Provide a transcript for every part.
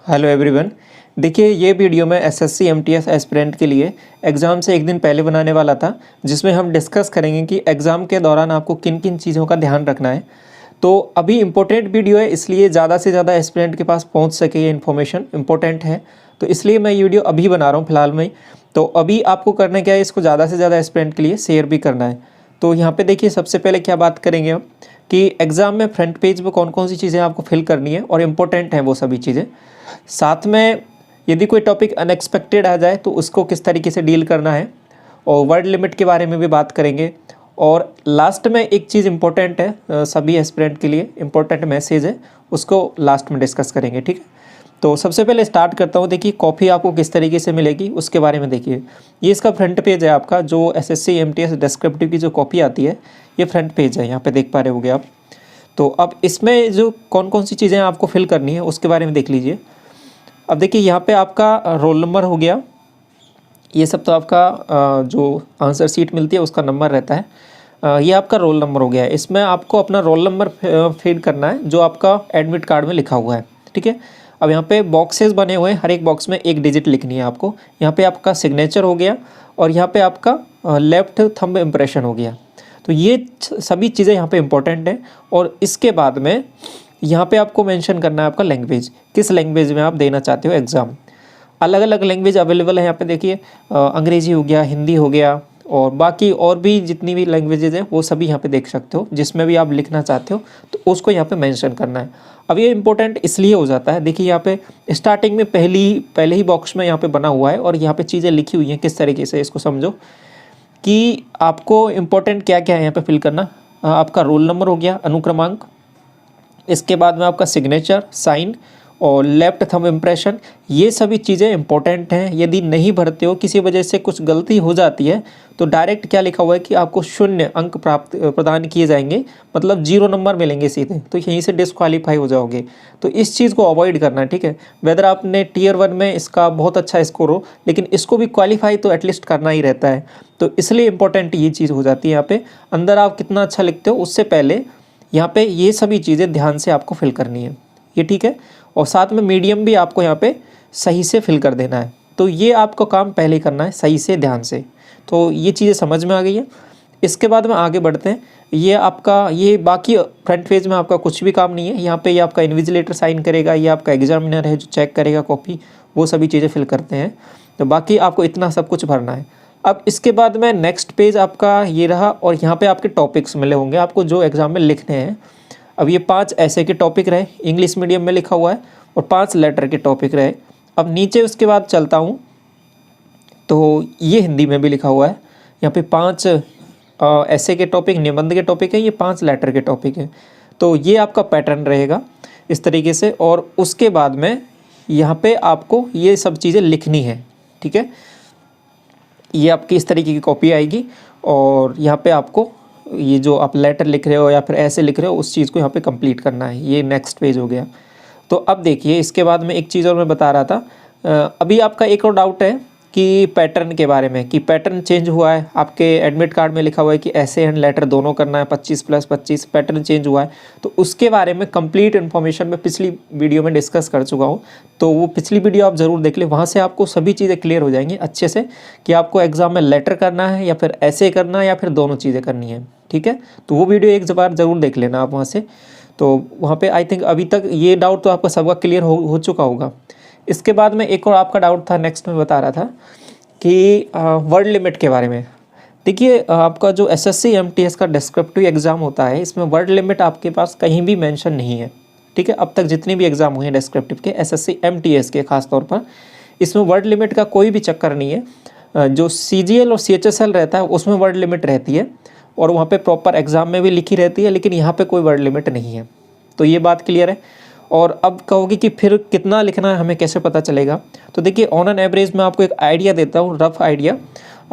Hello everyone. देखिए ये video मैं एसएससी एमटीएस एस्पिरेंट के लिए एग्ज़ाम से एक दिन पहले बनाने वाला था, जिसमें हम डिस्कस करेंगे कि एग्ज़ाम के दौरान आपको किन किन चीज़ों का ध्यान रखना है। तो अभी इम्पोर्टेंट वीडियो है, इसलिए ज़्यादा से ज़्यादा एस्पिरेंट के पास पहुंच सके ये इन्फॉर्मेशन इम्पोर्टेंट है, तो इसलिए मैं ये वीडियो अभी बना रहा हूँ फ़िलहाल में। तो अभी आपको करना क्या है, इसको ज़्यादा से ज़्यादा एस्पिरेंट के लिए शेयर भी करना है। तो यहाँ पर देखिए सबसे पहले क्या बात करेंगे हम कि एग्ज़ाम में फ्रंट पेज पर कौन कौन सी चीज़ें आपको फिल करनी है और इम्पोर्टेंट हैं वो सभी चीज़ें। साथ में यदि कोई टॉपिक अनएक्सपेक्टेड आ जाए तो उसको किस तरीके से डील करना है, और वर्ड लिमिट के बारे में भी बात करेंगे। और लास्ट में एक चीज़ इम्पोर्टेंट है, सभी एस्पिरेंट के लिए इम्पोर्टेंट मैसेज है, उसको लास्ट में डिस्कस करेंगे। ठीक है, तो सबसे पहले स्टार्ट करता हूँ। देखिए कॉपी आपको किस तरीके से मिलेगी उसके बारे में देखिए। ये इसका फ्रंट पेज है आपका, जो एसएससी एमटीएस डिस्क्रिप्टिव की जो कॉपी आती है ये फ्रंट पेज है, यहाँ पे देख पा रहे होगे आप। तो अब इसमें जो कौन कौन सी चीज़ें आपको फिल करनी है उसके बारे में देख लीजिए। अब देखिए यहाँ पे आपका रोल नंबर हो गया, ये सब तो आपका जो आंसर शीट मिलती है उसका नंबर रहता है। ये आपका रोल नंबर हो गया है, इसमें आपको अपना रोल नंबर फीड करना है जो आपका एडमिट कार्ड में लिखा हुआ है। ठीक है, अब यहाँ पे बॉक्सेस बने हुए हैं, हर एक बॉक्स में एक डिजिट लिखनी है आपको। यहाँ पे आपका सिग्नेचर हो गया और यहाँ पे आपका लेफ्ट थंब इम्प्रेशन हो गया। तो ये सभी चीज़ें यहाँ पे इम्पोर्टेंट हैं। और इसके बाद में यहाँ पे आपको मेंशन करना है आपका लैंग्वेज, किस लैंग्वेज में आप देना चाहते हो एग्ज़ाम। अलग अलग लैंग्वेज अवेलेबल है यहाँ पे देखिए, अंग्रेजी हो गया, हिंदी हो गया, और बाकी और भी जितनी भी लैंग्वेजेज हैं वो सभी यहाँ पे देख सकते हो। जिसमें भी आप लिखना चाहते हो तो उसको यहाँ पे मेंशन करना है। अब ये इंपॉर्टेंट इसलिए हो जाता है, देखिए यहाँ पे स्टार्टिंग में पहले ही बॉक्स में यहाँ पे बना हुआ है और यहाँ पे चीज़ें लिखी हुई हैं किस तरीके से, इसको समझो कि आपको इम्पोर्टेंट क्या क्या है यहाँ पे फिल करना। आपका रोल नंबर हो गया, अनुक्रमांक, इसके बाद में आपका सिग्नेचर, साइन और लेफ्ट थंब इम्प्रेशन, ये सभी चीज़ें इंपॉर्टेंट हैं। यदि नहीं भरते हो, किसी वजह से कुछ गलती हो जाती है, तो डायरेक्ट क्या लिखा हुआ है कि आपको 0 अंक प्रदान किए जाएंगे, मतलब 0 नंबर मिलेंगे सीधे, तो यहीं से डिस्क्वालीफाई हो जाओगे। तो इस चीज़ को अवॉइड करना है। ठीक है, वेदर आपने टियर 1 में इसका बहुत अच्छा स्कोर हो, लेकिन इसको भी क्वालिफाई तो एटलीस्ट करना ही रहता है। तो इसलिए इंपॉर्टेंट ये चीज़ हो जाती है। यहाँ पे अंदर आप कितना अच्छा लिखते हो उससे पहले यहाँ पे ये सभी चीज़ें ध्यान से आपको फिल करनी है, ये ठीक है। और साथ में मीडियम भी आपको यहाँ पे सही से फिल कर देना है। तो ये आपको काम पहले ही करना है सही से, ध्यान से। तो ये चीज़ें समझ में आ गई है। इसके बाद में आगे बढ़ते हैं। ये आपका ये बाकी फ्रंट पेज में आपका कुछ भी काम नहीं है। यहाँ पे ये आपका इन्विजिलेटर साइन करेगा, ये आपका एग्जामिनर है जो चेक करेगा कॉपी, वो सभी चीज़ें फिल करते हैं। तो बाकी आपको इतना सब कुछ भरना है। अब इसके बाद में नेक्स्ट पेज आपका ये रहा, और यहाँ पे आपके टॉपिक्स मिले होंगे आपको जो एग्ज़ाम में लिखने हैं। अब ये 5 ऐसे के टॉपिक रहे, इंग्लिश मीडियम में लिखा हुआ है, और 5 लेटर के टॉपिक रहे। अब नीचे उसके बाद चलता हूँ तो ये हिंदी में भी लिखा हुआ है। यहाँ पे 5 ऐसे के टॉपिक, निबंध के टॉपिक है, ये 5 लेटर के टॉपिक है। तो ये आपका पैटर्न रहेगा इस तरीके से। और उसके बाद में यहाँ पे आपको ये सब चीज़ें लिखनी है। ठीक है, ये आपकी इस तरीके की कॉपी आएगी, और यहाँ पे आपको ये जो आप लेटर लिख रहे हो या फिर ऐसे लिख रहे हो उस चीज़ को यहाँ पे कंप्लीट करना है। ये नेक्स्ट पेज हो गया। तो अब देखिए इसके बाद में एक चीज़ और मैं बता रहा था। अभी आपका एक और डाउट है कि पैटर्न के बारे में, कि पैटर्न चेंज हुआ है। आपके एडमिट कार्ड में लिखा हुआ है कि ऐसे एंड लेटर दोनों करना है, 25+25, पैटर्न चेंज हुआ है। तो उसके बारे में कंप्लीट इन्फॉर्मेशन मैं पिछली वीडियो में डिस्कस कर चुका हूँ, तो वो पिछली वीडियो आप ज़रूर देख लें। वहाँ से आपको सभी चीज़ें क्लियर हो जाएंगी अच्छे से कि आपको एग्ज़ाम में लेटर करना है या फिर ऐसे करना है या फिर दोनों चीज़ें करनी है। ठीक है, तो वो वीडियो एक बार ज़रूर देख लेना आप वहाँ से। तो वहाँ पे आई थिंक अभी तक ये डाउट तो आपका सबका क्लियर हो चुका होगा। इसके बाद में एक और आपका डाउट था, नेक्स्ट में बता रहा था कि वर्ड लिमिट के बारे में। देखिए आपका जो एसएससी एमटीएस का डिस्क्रिप्टिव एग्ज़ाम होता है, इसमें वर्ड लिमिट आपके पास कहीं भी मेंशन नहीं है। ठीक है, अब तक जितने भी एग्ज़ाम हुए हैं डिस्क्रिप्टिव के, एसएससी एमटीएस के खास तौर पर, इसमें वर्ड लिमिट का कोई भी चक्कर नहीं है। जो सीजीएल और सीएचएसएल रहता है उसमें वर्ड लिमिट रहती है, और वहाँ पे प्रॉपर एग्ज़ाम में भी लिखी रहती है, लेकिन यहाँ पे कोई वर्ड लिमिट नहीं है। तो ये बात क्लियर है। और अब कहोगे कि फिर कितना लिखना है, हमें कैसे पता चलेगा। तो देखिए ऑन एन एवरेज मैं आपको एक आइडिया देता हूँ, रफ आइडिया।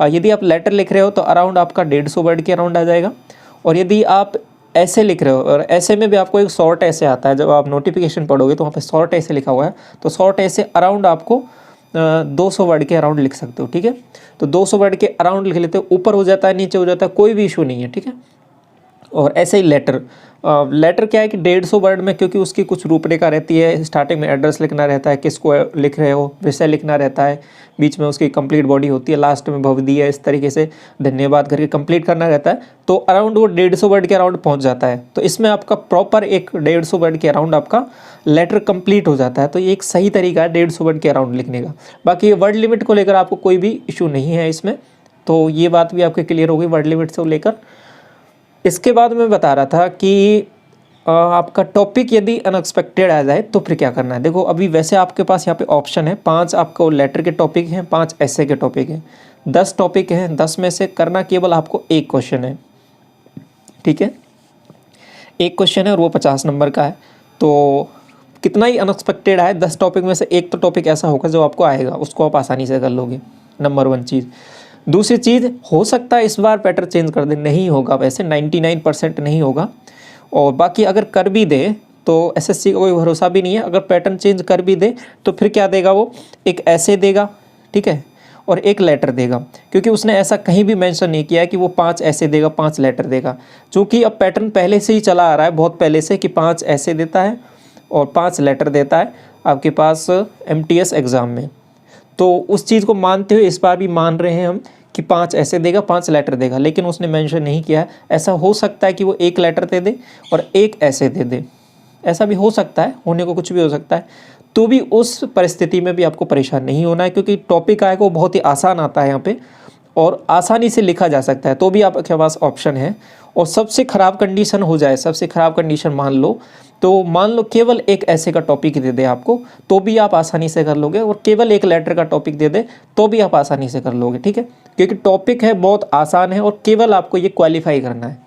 यदि आप लेटर लिख रहे हो तो अराउंड आपका 150 वर्ड के अराउंड आ जाएगा। और यदि आप ऐसे लिख रहे हो, और ऐसे में भी आपको एक शॉर्ट ऐसे आता है, जब आप नोटिफिकेशन पढ़ोगे तो वहाँ पे शॉर्ट ऐसे लिखा हुआ है, तो शॉर्ट ऐसे अराउंड आपको 200 वर्ड के अराउंड लिख सकते हो। ठीक है, तो 200 वर्ड के अराउंड लिख लेते हो, ऊपर हो जाता है नीचे हो जाता है, कोई भी इशू नहीं है। ठीक है, और ऐसे ही लेटर, लेटर क्या है कि 150 वर्ड में, क्योंकि उसकी कुछ रूपरेखा रहती है, स्टार्टिंग में एड्रेस लिखना रहता है, किसको लिख रहे हो विषय लिखना रहता है, बीच में उसकी कंप्लीट बॉडी होती है, लास्ट में भवदीय, इस तरीके से धन्यवाद करके कंप्लीट करना रहता है। तो अराउंड वो 150 वर्ड के अराउंड पहुंच जाता है। तो इसमें आपका प्रॉपर एक 150 वर्ड के अराउंड आपका लेटर कंप्लीट हो जाता है। तो ये एक सही तरीका है 150 वर्ड के अराउंड लिखने का। बाकी ये वर्ड लिमिट को लेकर आपको कोई भी इशू नहीं है इसमें, तो ये बात भी आपके क्लियर हो गई वर्ड लिमिट से लेकर। इसके बाद मैं बता रहा था कि आपका टॉपिक यदि अनएक्सपेक्टेड आ जाए तो फिर क्या करना है। देखो अभी वैसे आपके पास यहाँ पे ऑप्शन है, 5 आपको लेटर के टॉपिक हैं, 5 ऐसे के टॉपिक हैं, 10 टॉपिक हैं, 10 में से करना केवल आपको एक क्वेश्चन है, ठीक है, एक क्वेश्चन है और वो 50 नंबर का है। तो कितना ही अनएक्सपेक्टेड आए, 10 टॉपिक में से एक तो टॉपिक ऐसा होगा जो आपको आएगा, उसको आप आसानी से कर लोगे, नंबर 1 चीज़। दूसरी चीज़, हो सकता है इस बार पैटर्न चेंज कर दे, नहीं होगा, वैसे 99% नहीं होगा। और बाकी अगर कर भी दे तो एसएससी का कोई भरोसा भी नहीं है, अगर पैटर्न चेंज कर भी दे तो फिर क्या देगा वो, एक ऐसे देगा, ठीक है, और एक लेटर देगा, क्योंकि उसने ऐसा कहीं भी मेंशन नहीं किया है कि वो 5 ऐसे देगा 5 लेटर देगा। चूँकि अब पैटर्न पहले से ही चला आ रहा है बहुत पहले से कि 5 ऐसे देता है और 5 लेटर देता है आपके पास MTS एग्ज़ाम में। तो उस चीज़ को मानते हुए इस बार भी मान रहे हैं हम कि 5 ऐसे देगा 5 लेटर देगा, लेकिन उसने मेंशन नहीं किया है। ऐसा हो सकता है कि वो एक लेटर दे दे और एक ऐसे दे दे, ऐसा भी हो सकता है, होने को कुछ भी हो सकता है। तो भी उस परिस्थिति में भी आपको परेशान नहीं होना है, क्योंकि टॉपिक आएगा वो बहुत ही आसान आता है यहाँ पे और आसानी से लिखा जा सकता है। तो भी आपके पास ऑप्शन है। और सबसे ख़राब कंडीशन हो जाए, सबसे ख़राब कंडीशन मान लो, तो मान लो केवल एक ऐसे का टॉपिक दे दे आपको, तो भी आप आसानी से कर लोगे, और केवल एक लेटर का टॉपिक दे दे तो भी आप आसानी से कर लोगे, ठीक है, क्योंकि टॉपिक है बहुत आसान है और केवल आपको ये क्वालिफाई करना है।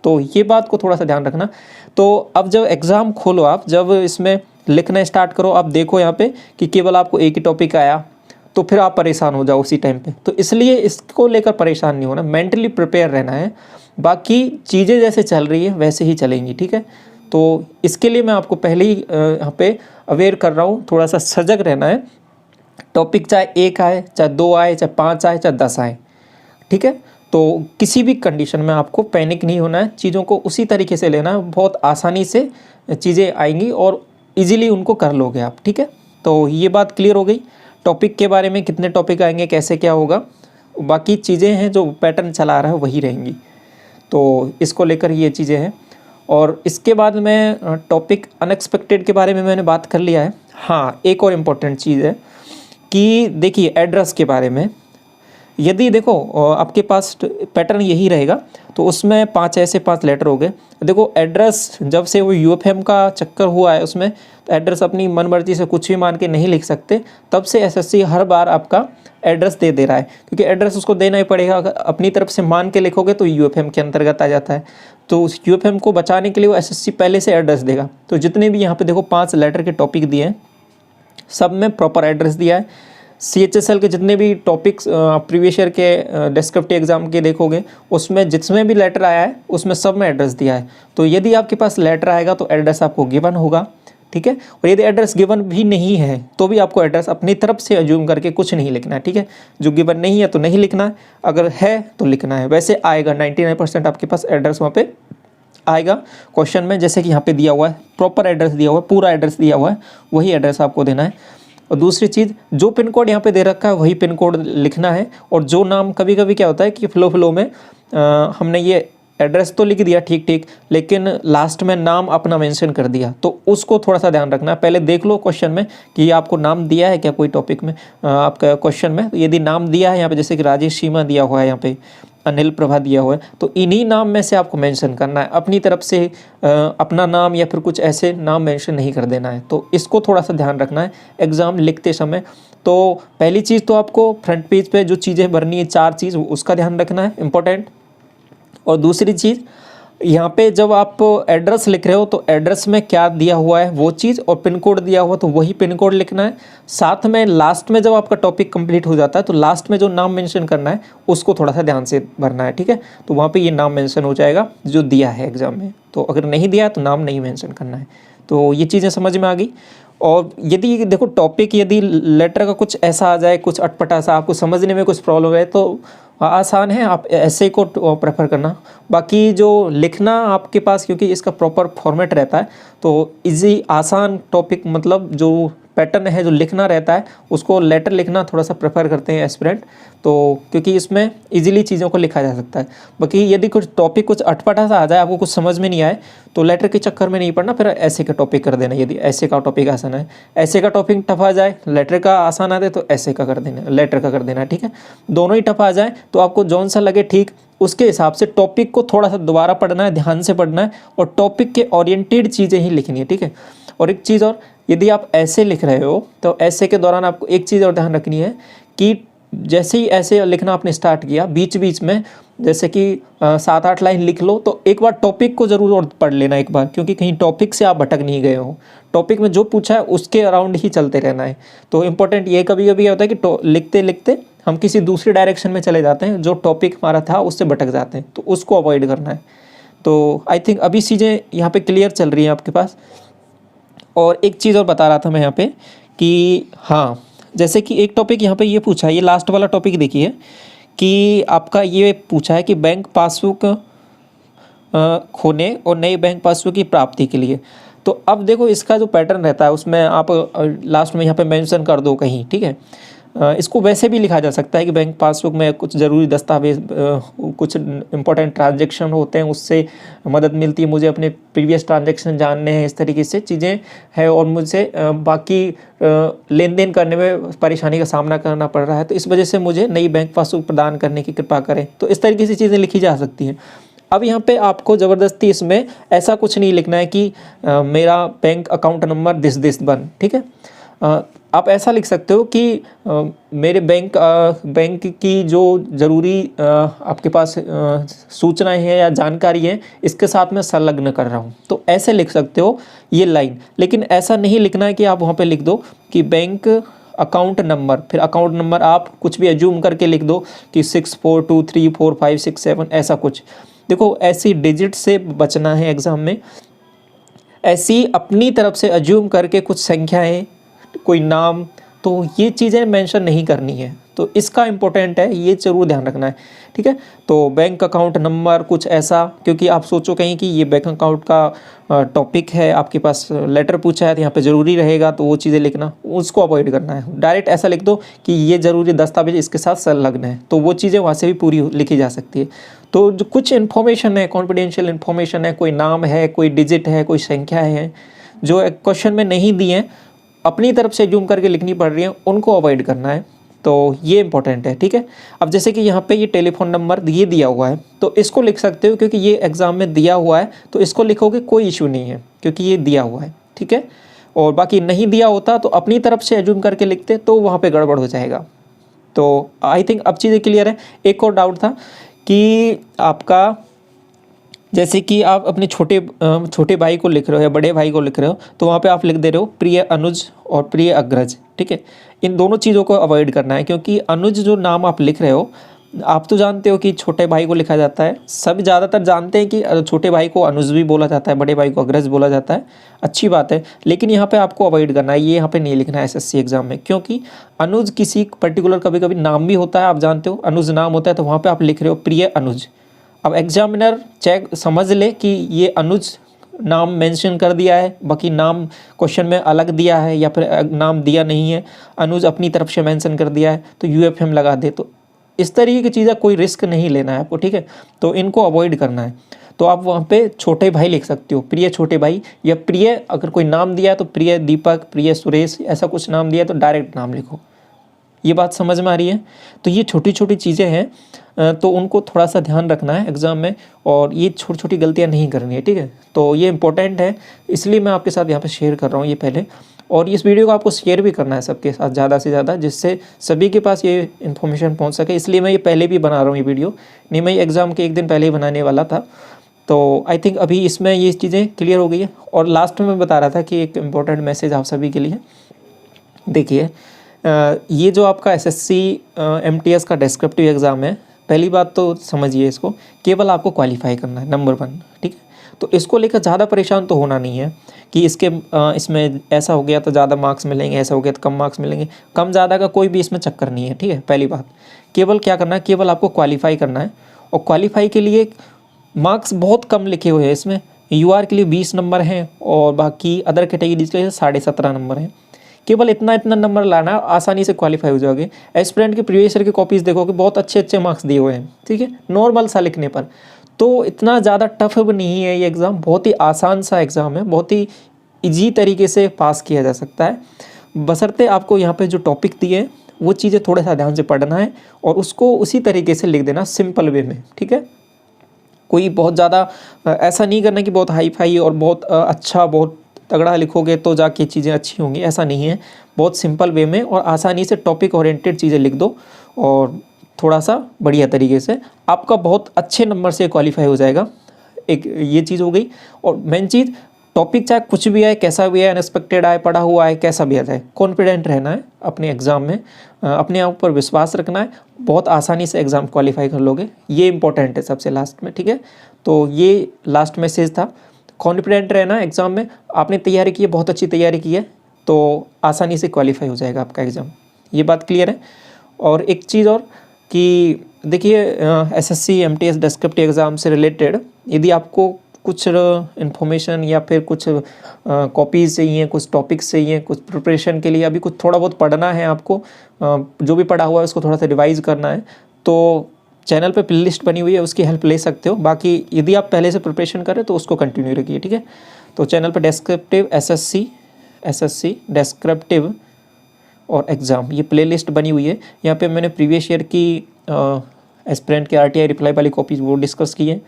तो ये बात को थोड़ा सा ध्यान रखना। तो अब जब एग्ज़ाम खोलो, आप जब इसमें लिखना स्टार्ट करो, आप देखो यहाँ पे कि केवल आपको एक ही टॉपिक आया, तो फिर आप परेशान हो जाओ उसी टाइम पे। तो इसलिए इसको लेकर परेशान नहीं होना, मेंटली प्रिपेयर रहना है। बाकी चीज़ें जैसे चल रही है वैसे ही चलेंगी, ठीक है। तो इसके लिए मैं आपको पहले ही यहाँ पे अवेयर कर रहा हूँ, थोड़ा सा सजग रहना है। टॉपिक चाहे 1 आए, चाहे 2 आए, चाहे 5 आए, चाहे 10 आए, ठीक है। तो किसी भी कंडीशन में आपको पैनिक नहीं होना है, चीज़ों को उसी तरीके से लेना है, बहुत आसानी से चीज़ें आएंगी और इजीली उनको कर लोगे आप, ठीक है। तो ये बात क्लियर हो गई टॉपिक के बारे में, कितने टॉपिक आएंगे, कैसे क्या होगा। बाकी चीज़ें हैं जो पैटर्न चला रहा है वही रहेंगी। तो इसको लेकर ये चीज़ें हैं। और इसके बाद मैं टॉपिक अनएक्सपेक्टेड के बारे में मैंने बात कर लिया है। हाँ, एक और इम्पोर्टेंट चीज़ है कि देखिए एड्रेस के बारे में, यदि देखो आपके पास पैटर्न यही रहेगा तो उसमें 5 ऐसे 5 लेटर हो गए। देखो एड्रेस जब से वो UFM का चक्कर हुआ है उसमें, तो एड्रेस अपनी मनमर्जी से कुछ भी मान के नहीं लिख सकते, तब से SSC हर बार आपका एड्रेस दे रहा है, क्योंकि एड्रेस उसको देना ही पड़ेगा। अगर अपनी तरफ से मान के लिखोगे तो UFM के अंतर्गत आ जाता है। तो उस UFM को बचाने के लिए वो SSC पहले से एड्रेस देगा। तो जितने भी यहाँ पे देखो 5 लेटर के टॉपिक दिए हैं, सब में प्रॉपर एड्रेस दिया है। CHSL के जितने भी टॉपिक्स प्रीवियस ईयर के डिस्क्रिप्टिव एग्जाम के देखोगे, उसमें जिसमें भी लेटर आया है उसमें सब में एड्रेस दिया है। तो यदि आपके पास लेटर आएगा तो एड्रेस आपको गिवन होगा, ठीक है। और यदि एड्रेस गिवन भी नहीं है तो भी आपको एड्रेस अपनी तरफ से अज्यूम करके कुछ नहीं लिखना है, ठीक है। जो गिवन नहीं है तो नहीं लिखना है, अगर है तो लिखना है। वैसे आएगा 99% आपके पास एड्रेस वहाँ पे आएगा क्वेश्चन में, जैसे कि यहाँ पे दिया हुआ है, प्रॉपर एड्रेस दिया हुआ है, पूरा एड्रेस दिया हुआ है, वही एड्रेस आपको देना है। और दूसरी चीज़, जो पिन कोड यहाँ पे दे रखा है वही पिन कोड लिखना है। और जो नाम, कभी कभी क्या होता है कि फ्लो में हमने ये एड्रेस तो लिख दिया ठीक, लेकिन लास्ट में नाम अपना मेंशन कर दिया, तो उसको थोड़ा सा ध्यान रखना है। पहले देख लो क्वेश्चन में कि आपको नाम दिया है क्या कोई टॉपिक में, आपका क्वेश्चन में। तो यदि नाम दिया है यहाँ पे, जैसे कि राजेश सीमा दिया हुआ है, यहाँ पे अनिल प्रभा दिया हुआ है, तो इन्हीं नाम में से आपको मेंशन करना है। अपनी तरफ से अपना नाम या फिर कुछ ऐसे नाम मेंशन नहीं कर देना है। तो इसको थोड़ा सा ध्यान रखना है एग्ज़ाम लिखते समय। तो पहली चीज़ तो आपको फ्रंट पेज पे जो चीज़ें भरनी है, 4 चीज़, उसका ध्यान रखना है, इम्पोर्टेंट। और दूसरी चीज़, यहाँ पे जब आप एड्रेस लिख रहे हो तो एड्रेस में क्या दिया हुआ है वो चीज़, और पिन कोड दिया हुआ तो वही पिन कोड लिखना है। साथ में लास्ट में जब आपका टॉपिक कंप्लीट हो जाता है तो लास्ट में जो नाम मेंशन करना है उसको थोड़ा सा ध्यान से भरना है, ठीक है। तो वहाँ पे ये नाम मेंशन हो जाएगा जो दिया है एग्ज़ाम में। तो अगर नहीं दिया है तो नाम नहीं मेंशन करना है। तो ये चीज़ें समझ में आ गई। और यदि देखो टॉपिक यदि लेटर का कुछ ऐसा आ जाए, कुछ अटपटा सा, आपको समझने में कुछ प्रॉब्लम है, तो आसान है आप ऐसे को प्रेफर करना। बाकी जो लिखना आपके पास, क्योंकि इसका प्रॉपर फॉर्मेट रहता है, तो इजी आसान टॉपिक मतलब जो पैटर्न है जो लिखना रहता है उसको लेटर लिखना थोड़ा सा प्रेफर करते हैं एस्पिरेंट, तो क्योंकि इसमें इजीली चीज़ों को लिखा जा सकता है। बाकी यदि कुछ टॉपिक कुछ अटपटा सा आ जाए, आपको कुछ समझ में नहीं आए, तो लेटर के चक्कर में नहीं पड़ना, फिर ऐसे का टॉपिक कर देना। यदि ऐसे का टॉपिक आसान है, ऐसे का टॉपिक टफ आ जाए, लेटर का आसान आ जाए, तो ऐसे का कर देना, लेटर का कर देना, ठीक है। दोनों ही टफ आ जाए तो आपको जौन सा लगे ठीक, उसके हिसाब से टॉपिक को थोड़ा सा दोबारा पढ़ना है, ध्यान से पढ़ना है, और टॉपिक के ओरिएंटेड चीज़ें ही लिखनी है, ठीक है। और एक चीज़ और, यदि आप ऐसे लिख रहे हो तो ऐसे के दौरान आपको एक चीज़ और ध्यान रखनी है कि जैसे ही ऐसे लिखना आपने स्टार्ट किया, बीच बीच में जैसे कि 7-8 लाइन लिख लो, तो एक बार टॉपिक को ज़रूर और पढ़ लेना एक बार, क्योंकि कहीं टॉपिक से आप भटक नहीं गए हो। टॉपिक में जो पूछा है उसके अराउंड ही चलते रहना है। तो इम्पोर्टेंट ये कभी कभी होता है कि लिखते लिखते हम किसी दूसरी डायरेक्शन में चले जाते हैं, जो टॉपिक हमारा था उससे भटक जाते हैं, तो उसको अवॉइड करना है। तो आई थिंक अभी चीज़ें यहाँ पे क्लियर चल रही हैं आपके पास। और एक चीज़ और बता रहा था मैं यहाँ पे कि हाँ, जैसे कि एक टॉपिक यहाँ पे ये पूछा है, ये लास्ट वाला टॉपिक देखिए, कि आपका ये पूछा है कि बैंक पासबुक खोने और नए बैंक पासबुक की प्राप्ति के लिए। तो अब देखो इसका जो पैटर्न रहता है उसमें आप लास्ट में यहाँ पे मेंशन कर दो कहीं, ठीक है। इसको वैसे भी लिखा जा सकता है कि बैंक पासबुक में कुछ ज़रूरी दस्तावेज, कुछ इंपॉर्टेंट ट्रांजैक्शन होते हैं, उससे मदद मिलती है, मुझे अपने प्रीवियस ट्रांजैक्शन जानने हैं, इस तरीके से चीज़ें हैं, और मुझे बाकी लेन देन करने में परेशानी का सामना करना पड़ रहा है, तो इस वजह से मुझे नई बैंक पासबुक प्रदान करने की कृपा करें। तो इस तरीके से चीज़ें लिखी जा सकती हैं। अब यहाँ पे आपको ज़बरदस्ती इसमें ऐसा कुछ नहीं लिखना है कि मेरा bank account number this one, ठीक है। आप ऐसा लिख सकते हो कि मेरे बैंक की जो ज़रूरी आपके पास सूचनाएं हैं या जानकारी है, इसके साथ मैं संलग्न कर रहा हूँ, तो ऐसे लिख सकते हो ये लाइन। लेकिन ऐसा नहीं लिखना है कि आप वहाँ पे लिख दो कि बैंक अकाउंट नंबर, फिर अकाउंट नंबर आप कुछ भी एज्यूम करके लिख दो कि 64234567, ऐसा कुछ। देखो ऐसी डिजिट से बचना है एग्ज़ाम में, ऐसी अपनी तरफ से एज्यूम करके कुछ संख्याएं, कोई नाम, तो ये चीज़ें मेंशन नहीं करनी है। तो इसका इम्पोर्टेंट है, ये ज़रूर ध्यान रखना है, ठीक है। तो बैंक अकाउंट नंबर कुछ ऐसा, क्योंकि आप सोचो कहीं कि ये बैंक अकाउंट का टॉपिक है, आपके पास लेटर पूछा है तो यहाँ पे ज़रूरी रहेगा, तो वो चीज़ें लिखना, उसको अवॉइड करना है। डायरेक्ट ऐसा लिख दो कि ये ज़रूरी दस्तावेज इसके साथ संलग्न है, तो वो चीज़ें वहाँ से भी पूरी लिखी जा सकती है। तो जो कुछ इन्फॉर्मेशन है, कॉन्फिडेंशियल इन्फॉर्मेशन है, कोई नाम है, कोई डिजिट है, कोई संख्या है, जो क्वेश्चन में नहीं दी है, अपनी तरफ से जूम करके लिखनी पड़ रही है, उनको अवॉइड करना है। तो ये इंपॉर्टेंट है, ठीक है। अब जैसे कि यहाँ पे ये टेलीफोन नंबर ये दिया हुआ है, तो इसको लिख सकते हो, क्योंकि ये एग्ज़ाम में दिया हुआ है, तो इसको लिखोगे कोई इशू नहीं है, क्योंकि ये दिया हुआ है, ठीक है। और बाकी नहीं दिया होता तो अपनी तरफ से एज्यूम करके लिखते, तो वहाँ पे गड़बड़ हो जाएगा। तो आई थिंक अब चीज़ें क्लियर है। एक और डाउट था कि आपका, जैसे कि आप अपने छोटे भाई को लिख रहे हो या बड़े भाई को लिख रहे हो, तो वहाँ पे आप लिख दे रहे हो प्रिय अनुज और प्रिय अग्रज, ठीक है। इन दोनों चीज़ों को अवॉइड करना है, क्योंकि अनुज जो नाम आप लिख रहे हो, आप तो जानते हो कि छोटे भाई को लिखा जाता है, सब ज़्यादातर जानते हैं कि छोटे भाई को अनुज भी बोला जाता है, बड़े भाई को अग्रज बोला जाता है, अच्छी बात है। लेकिन यहाँ पे आपको अवॉइड करना है, ये यहाँ पे नहीं लिखना है एसएससी एग्जाम में, क्योंकि अनुज किसी पर्टिकुलर कभी कभी नाम भी होता है, आप जानते हो अनुज नाम होता है, तो वहाँ पर आप लिख रहे हो प्रिय अनुज। अब एग्जामिनर चेक समझ ले कि ये अनुज नाम मेंशन कर दिया है, बाकी नाम क्वेश्चन में अलग दिया है, या फिर नाम दिया नहीं है, अनुज अपनी तरफ से मेंशन कर दिया है, तो यूएफएम लगा दे। तो इस तरीके की चीज़ें कोई रिस्क नहीं लेना है आपको, ठीक है। तो इनको अवॉइड करना है। तो आप वहाँ पे छोटे भाई लिख सकते हो, प्रिय छोटे भाई, या प्रिय अगर कोई नाम दिया है तो प्रिय दीपक, प्रिय सुरेश, ऐसा कुछ नाम दिया तो डायरेक्ट नाम लिखो। ये बात समझ में आ रही है। तो ये छोटी छोटी चीज़ें हैं, तो उनको थोड़ा सा ध्यान रखना है एग्ज़ाम में, और ये छोटी छोटी गलतियाँ नहीं करनी है, ठीक है। तो ये इंपॉर्टेंट है, इसलिए मैं आपके साथ यहाँ पे शेयर कर रहा हूँ ये पहले। और इस वीडियो को आपको शेयर भी करना है सबके साथ ज़्यादा से ज़्यादा, जिससे सभी के पास ये इन्फॉर्मेशन पहुँच सके। इसलिए मैं ये पहले भी बना रहा हूँ ये वीडियो, नहीं मैं एग्ज़ाम के एक दिन पहले ही बनाने वाला था। तो आई थिंक अभी इसमें ये चीज़ें क्लियर हो गई है। और लास्ट में मैं बता रहा था कि एक इम्पोर्टेंट मैसेज आप सभी के लिए, देखिए ये जो आपका एसएससी एमटीएस का डिस्क्रिप्टिव एग्ज़ाम है, पहली बात तो समझिए इसको, केवल आपको क्वालिफाई करना है, नंबर 1, ठीक है। तो इसको लेकर ज़्यादा परेशान तो होना नहीं है कि इसमें ऐसा हो गया तो ज़्यादा मार्क्स मिलेंगे, ऐसा हो गया तो कम मार्क्स मिलेंगे। कम ज़्यादा का कोई भी इसमें चक्कर नहीं है, ठीक है। पहली बात, केवल क्या करना है, केवल आपको क्वालिफाई करना है। और क्वालिफाई के लिए मार्क्स बहुत कम लिखे हुए हैं इसमें। यूआर के लिए 20 नंबर हैं और बाकी अदर कैटेगरीज के लिए 17.5 नंबर हैं। केवल इतना नंबर लाना, आसानी से क्वालिफाई हो जाओगे। एस्पिरेंट के प्रीवियस ईयर की कॉपीज़ देखोगे, बहुत अच्छे मार्क्स दिए हुए हैं, ठीक है, नॉर्मल सा लिखने पर। तो इतना ज़्यादा टफ भी नहीं है ये एग्ज़ाम, बहुत ही आसान सा एग्ज़ाम है, बहुत ही ईजी तरीके से पास किया जा सकता है। बशर्ते आपको यहाँ पे जो टॉपिक दिए हैं वो चीज़ें थोड़ा सा ध्यान से पढ़ना है और उसको उसी तरीके से लिख देना सिंपल वे में, ठीक है। कोई बहुत ज़्यादा ऐसा नहीं करना कि बहुत हाई फाई और बहुत अच्छा, बहुत तगड़ा लिखोगे तो जाके चीज़ें अच्छी होंगी, ऐसा नहीं है। बहुत सिंपल वे में और आसानी से टॉपिक ओरिएंटेड चीज़ें लिख दो और थोड़ा सा बढ़िया तरीके से आपका बहुत अच्छे नंबर से क्वालिफाई हो जाएगा। एक ये चीज़ हो गई। और मेन चीज़, टॉपिक चाहे कुछ भी आए, कैसा भी आए, अनएक्सपेक्टेड आए, पढ़ा हुआ आए, कैसा भी आ जाए, कॉन्फिडेंट रहना है अपने एग्ज़ाम में, अपने आप पर विश्वास रखना है। बहुत आसानी से एग्ज़ाम क्वालिफाई कर लोगे, ये इंपॉर्टेंट है सबसे लास्ट में, ठीक है। तो ये लास्ट मैसेज था, कॉन्फिडेंट रहना एग्ज़ाम में। आपने तैयारी की है, बहुत अच्छी तैयारी की है, तो आसानी से क्वालिफाई हो जाएगा आपका एग्ज़ाम, ये बात क्लियर है। और एक चीज़ और कि देखिए, एसएससी एमटीएस डिस्क्रिप्टिव एग्ज़ाम से रिलेटेड यदि आपको कुछ इन्फॉर्मेशन या फिर कुछ कॉपीज़ चाहिए, कुछ टॉपिक्स चाहिए, कुछ प्रिपरेशन के लिए अभी कुछ थोड़ा बहुत पढ़ना है आपको, जो भी पढ़ा हुआ है उसको थोड़ा सा रिवाइज़ करना है, तो चैनल पे प्लेलिस्ट बनी हुई है, उसकी हेल्प ले सकते हो। बाकी यदि आप पहले से प्रिपरेशन करें तो उसको कंटिन्यू रखिए, ठीक है। तो चैनल पे डिस्क्रिप्टिव एसएससी डिस्क्रिप्टिव और एग्ज़ाम, ये प्लेलिस्ट बनी हुई है। यहाँ पे मैंने प्रीवियस ईयर की एस्पिरेंट के आरटीआई रिप्लाई वाली कॉपीज़ वो डिस्कस की है,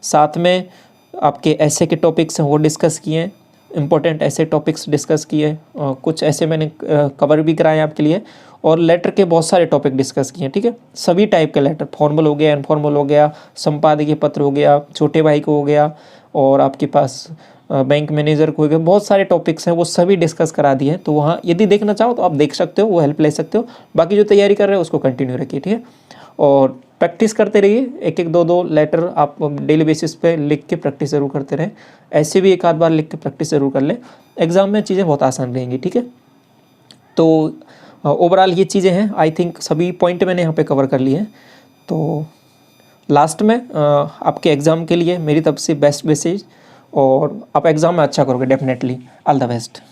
साथ में आपके ऐसे के टॉपिक्स हैं वो डिस्कस किए हैं, इंपॉर्टेंट ऐसे टॉपिक्स डिस्कस किए, कुछ ऐसे मैंने कवर भी कराए आपके लिए, और लेटर के बहुत सारे टॉपिक डिस्कस किए हैं, ठीक है। सभी टाइप के लेटर, फॉर्मल हो गया, इनफॉर्मल हो गया, संपादकीय पत्र हो गया, छोटे भाई को हो गया, और आपके पास बैंक मैनेजर को हो गया, बहुत सारे टॉपिक्स हैं वो सभी डिस्कस करा दिए हैं। तो वहाँ यदि देखना चाहो तो आप देख सकते हो, वो हेल्प ले सकते हो। बाकी जो तैयारी कर रहे हो उसको कंटिन्यू रखिए, ठीक है। और प्रैक्टिस करते रहिए, एक एक दो लेटर आप डेली बेसिस पे लिख के प्रैक्टिस ज़रूर करते रहें। ऐसे भी एक आध बार लिख के प्रैक्टिस ज़रूर कर लें, एग्ज़ाम में चीज़ें बहुत आसान रहेंगी, ठीक है। तो ओवरऑल ये चीज़ें हैं, आई थिंक सभी पॉइंट मैंने यहाँ पे कवर कर लिए हैं। तो लास्ट में आपके एग्ज़ाम के लिए मेरी तरफ से बेस्ट मैसेज, और आप एग्ज़ाम में अच्छा करोगे डेफिनेटली। All the best.